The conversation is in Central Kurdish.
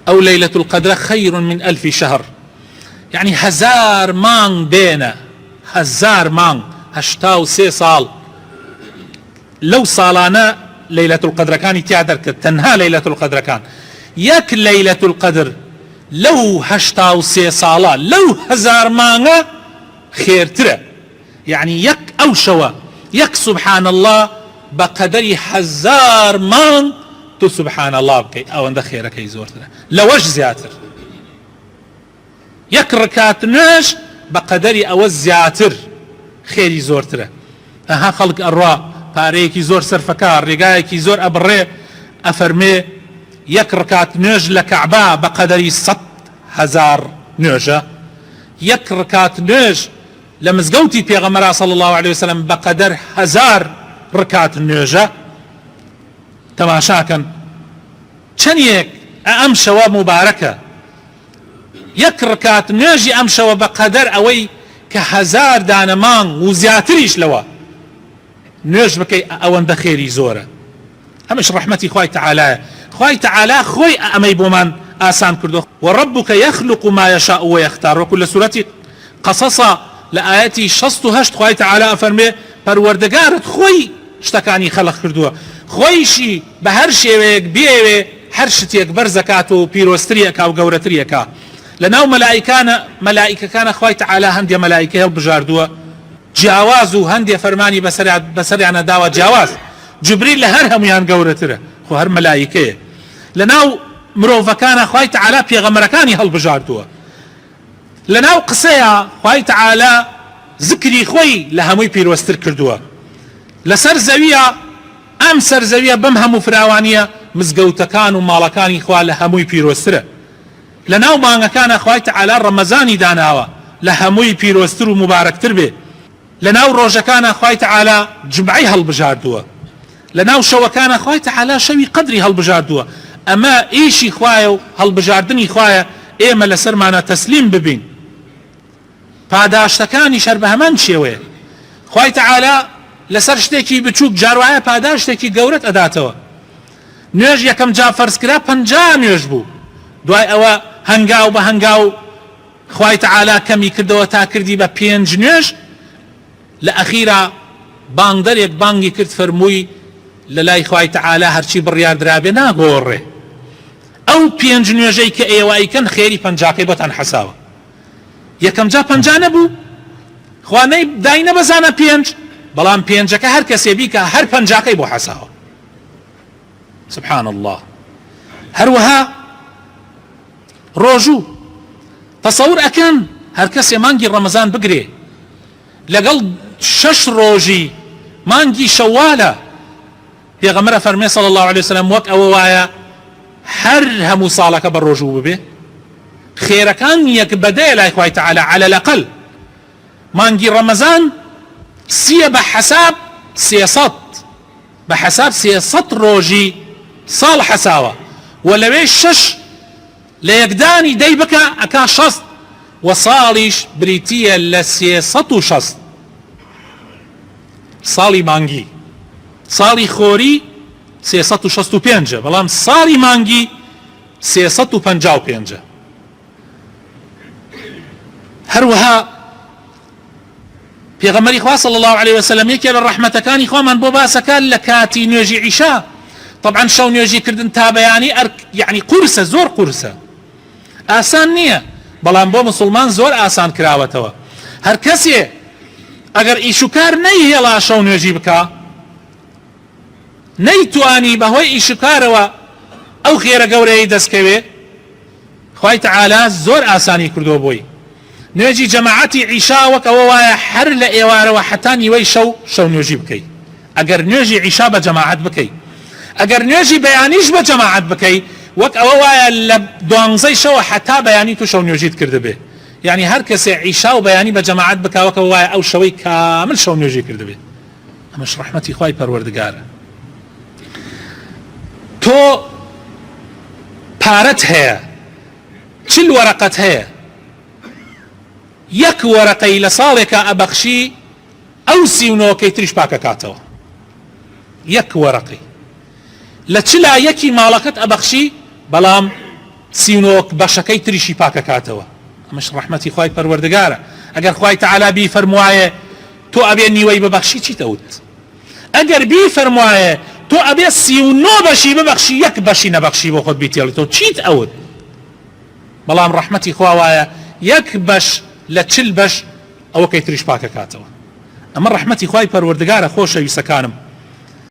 أو ليلة القدر خير من 1000 شهر. يعني 1000 مانگ بينا 1000 مانگ 83 ساڵ لو ساڵانە ليلة القدر كان تيادر تنها ليلة القدر كان يك ليلة القدر لو 83 ساڵە لو 1000 مانگە خيرترە. يعني يك أو شوا يك سبحان الله بقدر 1000 مانگ تو سبحان الله بكي او اند خيرك يزورتنا لوش زياتر يك ركعت ناش بقدر او زياتر خيري زورتنا. اها خلق الراء باريكي زور سرفكار رقايكي زور ابري افرمي يك ركعت ناج لكعبة بقدر 100,000 ناجة. يك ركعت ناج لمزقوتي بيغمرا صلى الله عليه وسلم بقدر 1000 ركعت ناجة. تماشاكن چنيك ام شوا مباركة يك ركعت ناجي ام شوا بقدر اوي ك1000 دانمان وزياتريش لوا ناج بكي اوان بخيري زورة. همش رحمتي خواي تعالى خوي امي بومان آسان كردو. وربك يخلق ما يشاء ويختار. وكل سورة قصصا لآياتي 68 خواي تعالى افرمي پروردگارت خوي شتكاني خلق كردو خويشي بهر شيوك بيوي هر شتيك برزكاتو بيروستريكا وقورتريكا. لناو ملائكة كان خوي تعالى هندي ملائكة بجاردوا جاوازو هندي فرماني بسري عنا داوة جاواز جبريل لهرهم يان قورتره خو هر ملائكة. لناو مروفا كان خوي تعالى بيغمركاني هل بجاردوا. لناو قصيا خوي تعالى ذكري خوي لهموي بيروستر كردوا. لسر زوية ام سرزەویە بەم هەموو فراوانیە مزگەوتەکان و ماڵەکانی خوا لە هەمووی پیرۆسترە. لەناو مانگەکانە خوای تەعالا ڕەمەزانی داناوە لە هەمووی پیرۆستر و مبارەکتر بێ. لەناو ڕۆژەکانە خوای تەعالا جمعەی هەڵبژاردووە. لەناو شەوەکانە خوای تەعالا شەوی قەدری هەڵبژاردووە. ئەمە ئیشی خوایە و هەڵبژاردنی خوایە ئێمە لەسەرمانە تەسلیم ببین. پاداشتەکانی شەر بە هەمان شێوەیە. خوای تەعالا لەسەر شتێکی بچووک جاروایە پاداش شتێکی گەورەت ئەداتەوە. نوێژ یەکەم جا فەرزکرا 50 نوێژ بوو. دوای ئەوە هەنگاو بە هەنگاو خوای تەعالا کەمی کردەوە تا کردی بە 5 نوێژ. لە ئەخیرا بانگدەرێک بانگی کرد فەرمووی لە لای خوای تەعالا هەرچی بڕیار درابێ ناگۆڕێ. ئەو 5 نوێژەی کە ئێوە ئەیکەن خێری 50کەی بۆتان حەساوە. یەکەم جا 50 نەبوو خوا دای نەبەزانە 5 بەڵام 5ەکە هەر کەسێ بیکە هەر 50کەی بۆ حەساوە. سبحان الله. هەروەها ڕۆژوو تەسەور ئەکەن هەر کەسێ مانگی ڕەمەزان بگرێ لەگەڵ 6 ڕۆژی مانگی شەوالە. پێغەمبەر فەرمێ صلی الله عليه وسلم وەک ئەوە وایە هەر هەموو ساڵەکە بە ڕۆژوو ببێ خێرەکان یەک بەدەیە لای خوای تەعالا على الأقل. مانگی ڕەمەزان سیە بە حەساب 300 بە حەساب 300 ڕۆژی ساڵ حەساوە و لەوێ 6 لە یەکدانی دەی بکە ئەکا 60 و ساڵیش بریتیە لە 360 ساڵی مانگی. ساڵی خۆری 365 بەڵام ساڵی مانگی 355. هەروەها پێغەمبەری خوا صلی الله عليه وسلم یەکێ لە ڕەحمەتەکانی خۆمان بۆ باسەکان لە کاتی نوێژی عیشا. طبعا شەو نوێژی کردن تا بەیانی یعنی قورسە زۆر قورسە ئاسان نییە بەڵام بۆ مسلمان زۆر ئاسان کراوەتەوە. هەر کەسێ ئەگەر ئیش و کار نەیهێڵا شەو نوێژی بکە نەیتوانی بەهۆی ئیش و کارەوە ئەو خێرە گەورەی دەستکەوێ خوای تەعالا زۆر ئاسانی کردووە بۆی. نوێژی جەماعەتی عیشا وەک ئەوە وایە هەر لە ئێوارەوە حتا نیوەی شەو نوێژی بکەیت. ئەگەر نوێژی عیشا بە جەماعەت بکەیت ئەگەر نوێژی بەیانیش بە جەماعەت بکەیت وەک ئەوە وایە لە 12 شەوە حتا بەیانی تو شەو نوێژیت کردبێ. یعنی هەر کەسێ عیشا و بەیانی بە جەماعەت بکا وەک ئەوە وایە ئەو شەوەی کامل شەو نوێژی کردبێ. ئەمەش ڕەحمەتی خوای پەروەردگارە. تۆ پارەت هەیە 40 وەرەقەت هەیە یەک وەرەقەی لە ساڵێکە ئەبەخشی ئەو 39کەی تریش پاکەکاتەوە. یەک وەرەقی لە 41 ماڵەکەت ئەبەخشی بەڵام سیونۆک بەشەکەی تریشی پاکەکاتەوە ئەمەش ڕەحمەتی خوای پەروەردگارە ئەگەر خوای تەعالا بیفەرموایە تۆ ئەبێ نیوەی ببەخشی چیتەوت ئەگەر بیفەرموایە تۆ ئەبێ 39 بەشی ببەخشی یەک بەشی نەبەخشی بۆ خۆت بیتێڵێتەوە چیت ئەوت بەڵام ڕەحمەتی خوا وایە یەک بەش لە 40 بەش ئەوە کەی تریش پاکەکاتەوە ئەمە ڕەحمەتی خوای پەروەردگارە خۆشەویستەکانم